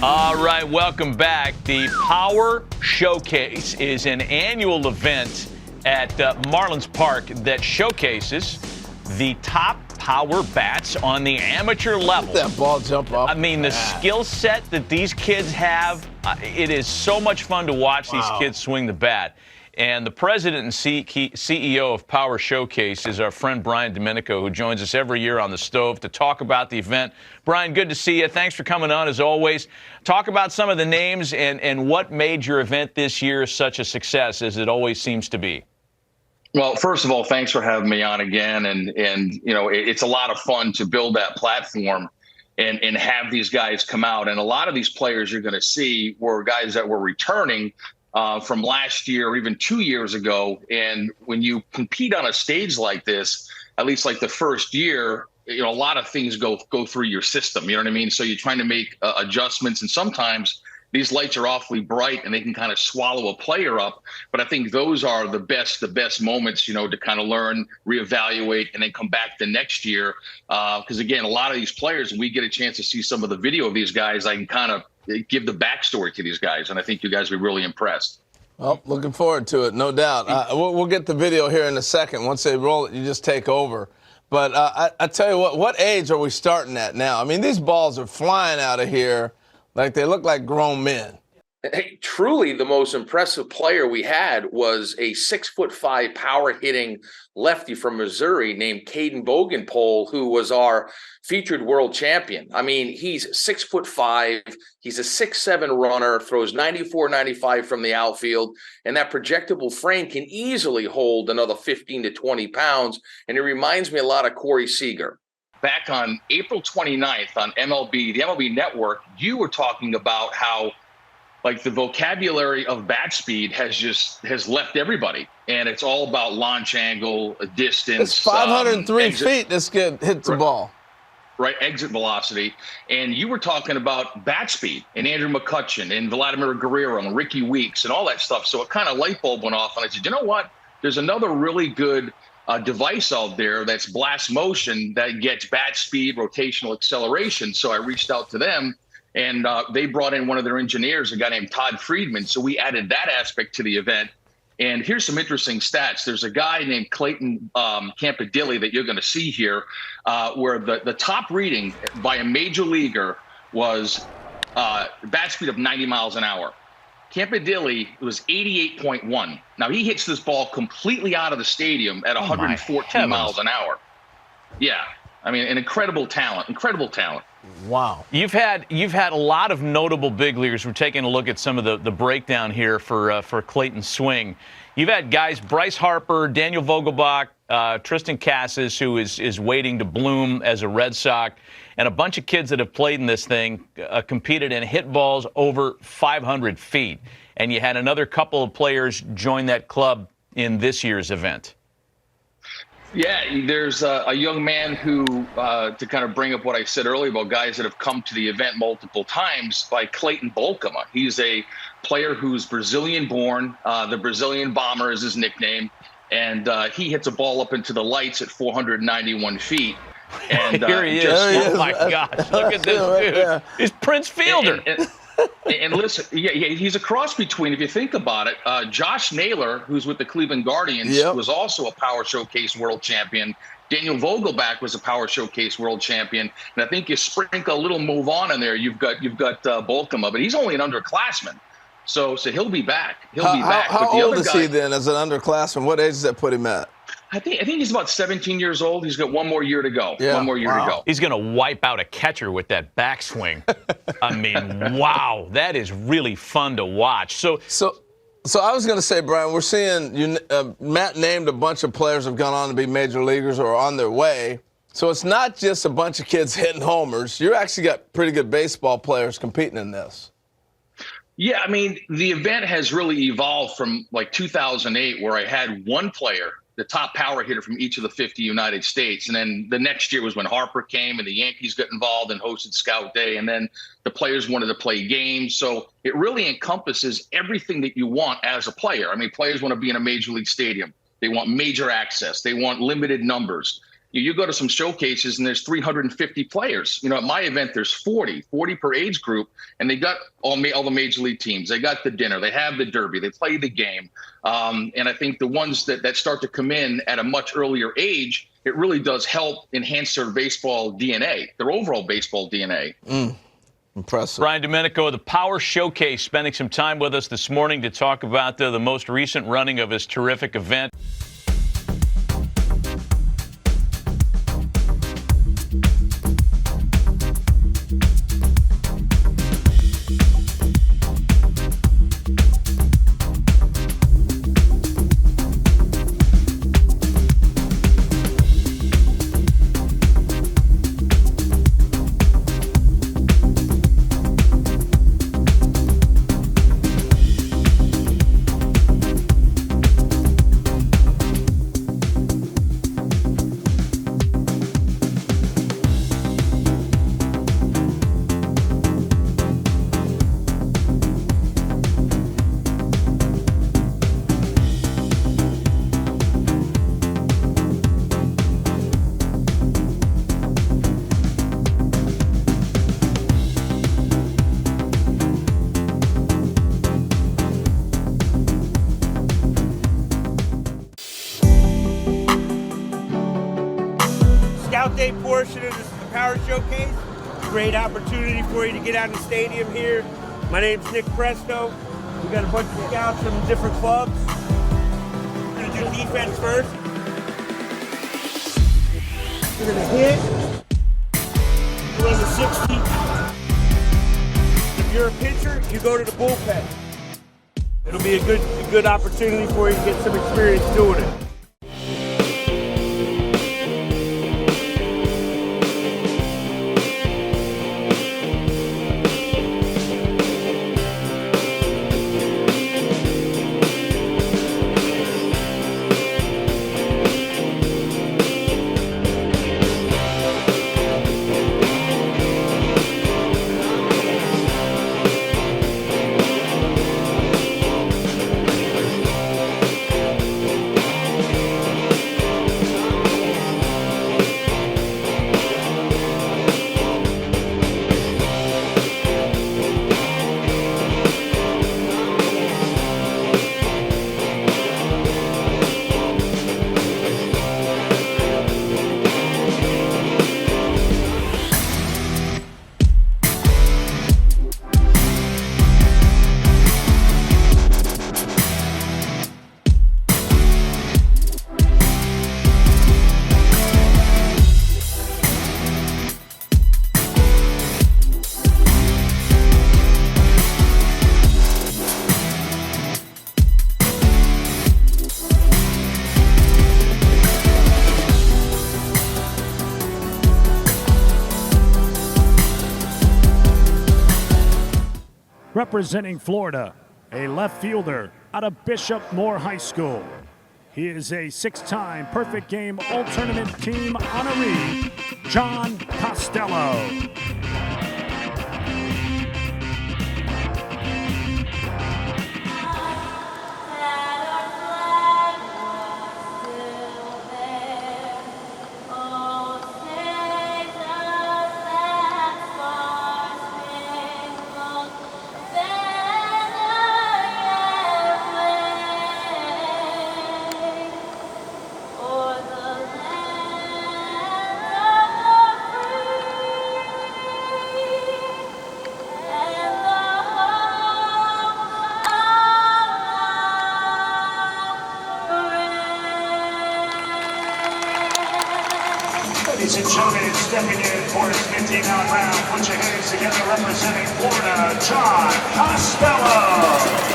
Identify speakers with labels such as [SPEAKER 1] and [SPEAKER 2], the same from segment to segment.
[SPEAKER 1] All right, welcome back. The Power Showcase is an annual event at Marlins Park that showcases the top power bats on the amateur level.
[SPEAKER 2] Let that ball jump off.
[SPEAKER 1] I mean, the skill set that these kids have, it is so much fun to watch these kids swing the bat. And the president and CEO of Power Showcase is our friend Brian Domenico, who joins us every year on the stove to talk about the event. Brian, good to see you. Thanks for coming on, as always. Talk about some of the names and what made your event this year such a success, as it always seems to be.
[SPEAKER 3] Well, first of all, thanks for having me on again. And you know, it's a lot of fun to build that platform and have these guys come out. And a lot of these players you're going to see were guys that were returning from last year or even 2 years ago. And when you compete on a stage like this, at least like the first year, you know, a lot of things go through your system. You know what I mean? So you're trying to make adjustments, and sometimes these lights are awfully bright and they can kind of swallow a player up. But I think those are the best moments, you know, to kind of learn, reevaluate, and then come back the next year. Because again, a lot of these players, when we get a chance to see some of the video of these guys, I can kind of give the backstory to these guys, and I think you guys will be really impressed.
[SPEAKER 2] Well, looking forward to it, no doubt. We'll get the video here in a second. Once they roll it, you just take over. But I tell you what age are we starting at now? I mean, these balls are flying out of here like they look like grown men.
[SPEAKER 4] Hey, truly the most impressive player we had was a 6'5" power hitting lefty from Missouri named Caden Bogenpole, who was our featured world champion. I mean, he's 6'5", he's a 6'7" runner, throws 94, 95 from the outfield, and that projectable frame can easily hold another 15 to 20 pounds. And it reminds me a lot of Corey Seager.
[SPEAKER 3] Back on April 29th on the MLB Network, you were talking about how like the vocabulary of bat speed has left everybody, and it's all about launch angle, distance.
[SPEAKER 2] It's 503 feet. This kid hits the ball.
[SPEAKER 3] Right, exit velocity. And you were talking about bat speed and Andrew McCutchen and Vladimir Guerrero and Ricky Weeks and all that stuff. So it kind of light bulb went off, and I said, you know what? There's another really good device out there that's blast motion that gets bat speed, rotational acceleration. So I reached out to them. And they brought in one of their engineers, a guy named Todd Friedman. So we added that aspect to the event. And here's some interesting stats. There's a guy named Clayton Campadilli that you're going to see here, where the top reading by a major leaguer was bat speed of 90 miles an hour. Campadilli was 88.1. Now, he hits this ball completely out of the stadium at 114 miles an hour. Yeah. I mean, an incredible talent,
[SPEAKER 1] Wow. You've had a lot of notable big leaguers. We're taking a look at some of the breakdown here for Clayton's swing. You've had guys, Bryce Harper, Daniel Vogelbach, Tristan Casas, who is waiting to bloom as a Red Sox, and a bunch of kids that have played in this thing, competed and hit balls over 500 feet. And you had another couple of players join that club in this year's event.
[SPEAKER 3] Yeah, there's a young man who, to kind of bring up what I said earlier about guys that have come to the event multiple times, by Clayton Bolkema. He's a player who's Brazilian-born. The Brazilian Bomber is his nickname. And he hits a ball up into the lights at 491 feet. And
[SPEAKER 1] here he is. Oh, my gosh. Look at this dude. He's Prince Fielder.
[SPEAKER 3] And listen, yeah, he's a cross between, if you think about it, Josh Naylor, who's with the Cleveland Guardians, was also a Power Showcase world champion. Daniel Vogelbach was a Power Showcase world champion. And I think you sprinkle a little move on in there, you've got Bolkema, but he's only an underclassman. So he'll be back. He'll be back.
[SPEAKER 2] How old is he then as an underclassman? What age does that put him at?
[SPEAKER 3] I think he's about 17 years old. He's got one more year to go. Yeah. One more year to go.
[SPEAKER 1] He's going to wipe out a catcher with that backswing. I mean, wow, that is really fun to watch. So
[SPEAKER 2] I was going to say, Brian, we're seeing Matt named a bunch of players have gone on to be major leaguers or are on their way. So it's not just a bunch of kids hitting homers. You actually got pretty good baseball players competing in this.
[SPEAKER 3] Yeah, I mean, the event has really evolved from like 2008, where I had one player, the top power hitter from each of the 50 United States. And then the next year was when Harper came and the Yankees got involved and hosted Scout Day. And then the players wanted to play games. So it really encompasses everything that you want as a player. I mean, players want to be in a major league stadium. They want major access. They want limited numbers. You go to some showcases and there's 350 players. At my event, there's 40 per age group, and they got all the major league teams. They got the dinner, they have the derby, they play the game. And I think the ones that start to come in at a much earlier age, it really does help enhance their baseball DNA, their overall baseball DNA.
[SPEAKER 2] Impressive.
[SPEAKER 1] Brian Domenico of the Power Showcase spending some time with us this morning to talk about the most recent running of his terrific event.
[SPEAKER 5] Scout Day portion of this is the Power Showcase. Great opportunity for you to get out in the stadium here. My name's Nick Presto. We got a bunch of scouts from different clubs. We're gonna do defense first. We're gonna hit. Run the 60. If you're a pitcher, you go to the bullpen. It'll be a good opportunity for you to get some experience doing it.
[SPEAKER 6] Representing Florida, a left fielder out of Bishop Moore High School. He is a 6-time Perfect Game All-Tournament Team honoree, John Costello.
[SPEAKER 7] Ladies and gentlemen, stepping in for his 15-out round, put your hands together, representing Florida, John Costello.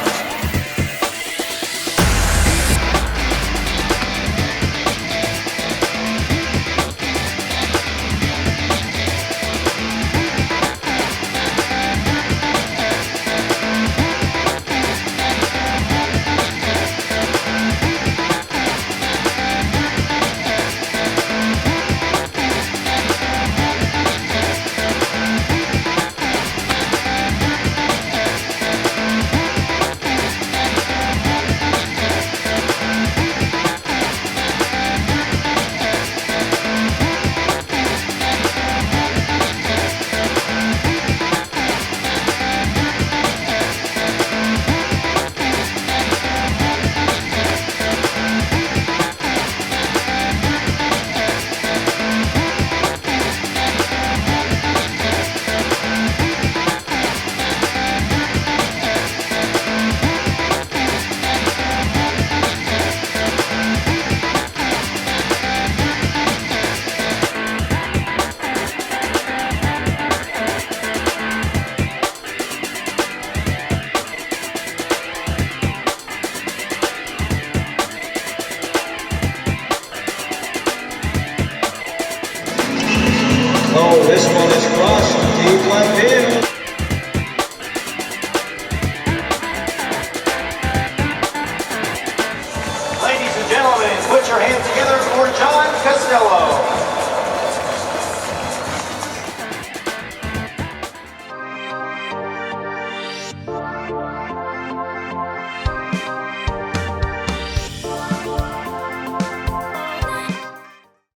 [SPEAKER 8] lost to teams like this.